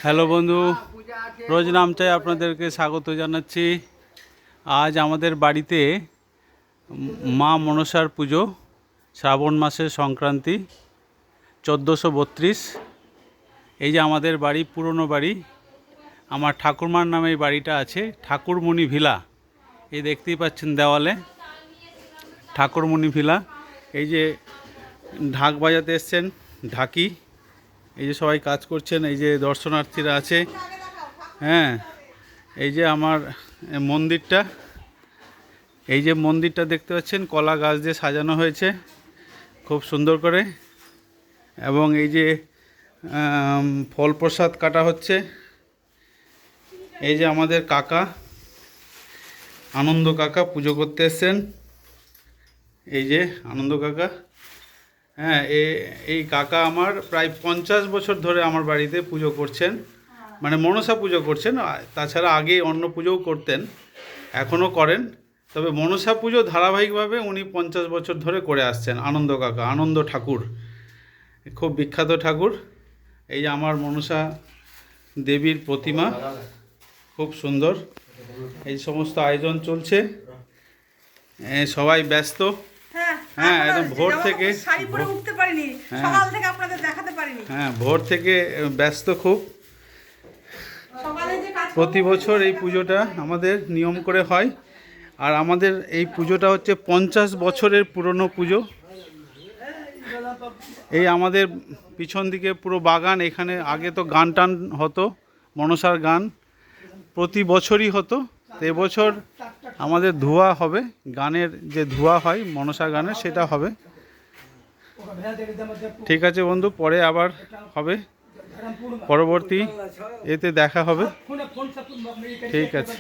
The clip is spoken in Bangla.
হ্যালো বন্ধু, রোজ নামচায় আপনাদেরকে স্বাগত জানাচ্ছি। আজ আমাদের বাড়িতে মা মনসার পুজো, শ্রাবণ মাসের সংক্রান্তি 1432। এই যে আমাদের বাড়ি, পুরনো বাড়ি, আমার ঠাকুরমার নামে এই বাড়িটা আছে, ঠাকুরমণি ভিলা। এই দেখতেই পাচ্ছেন দেওয়ালে ঠাকুরমণি ভিলা। এই যে ঢাক বাজাতে এসছেন ঢাকি, এই যে সবাই কাজ করছেন, এই যে দর্শনার্থীরা আছে। হ্যাঁ, এই যে আমার মন্দিরটা, এই যে মন্দিরটা দেখতে পাচ্ছেন কলা গাছ দিয়ে সাজানো হয়েছে খুব সুন্দর করে। এবং এই যে ফল প্রসাদ কাটা হচ্ছে। এই যে আমাদের কাকা, আনন্দ কাকা পুজো করতে এসছেন। এই যে আনন্দ কাকা। হ্যাঁ, এই কাকা আমার প্রায় 50 বছর ধরে আমার বাড়িতে পুজো করছেন, মানে মনসা পুজো করছেন। তাছাড়া আগে অন্য পুজোও করতেন, এখনও করেন, তবে মনসা পুজো ধারাবাহিকভাবে উনি 50 বছর ধরে করে আসছেন। আনন্দ কাকা, আনন্দ ঠাকুর, খুব বিখ্যাত ঠাকুর। এই যে আমার মনসা দেবীর প্রতিমা, খুব সুন্দর। এই সমস্ত আয়োজন চলছে, সবাই ব্যস্ত। হ্যাঁ, একদম ভোর থেকে, হ্যাঁ ভোর থেকে ব্যস্ত খুব। প্রতি বছর এই পুজোটা আমাদের নিয়ম করে হয়। আর আমাদের এই পুজোটা হচ্ছে 50 বছরের পুরনো পুজো। এই আমাদের পিছন দিকে পুরো বাগান। এখানে আগে তো গান টান হতো, মনসার গান প্রতি বছরই হতো। এবছর আমাদের ধোয়া হবে, গানের যে ধোয়া হয় মনসা গানের, সেটা হবে। ঠিক আছে বন্ধু, পরে আবার হবে, পরবর্তী এতে দেখা হবে। ঠিক আছে।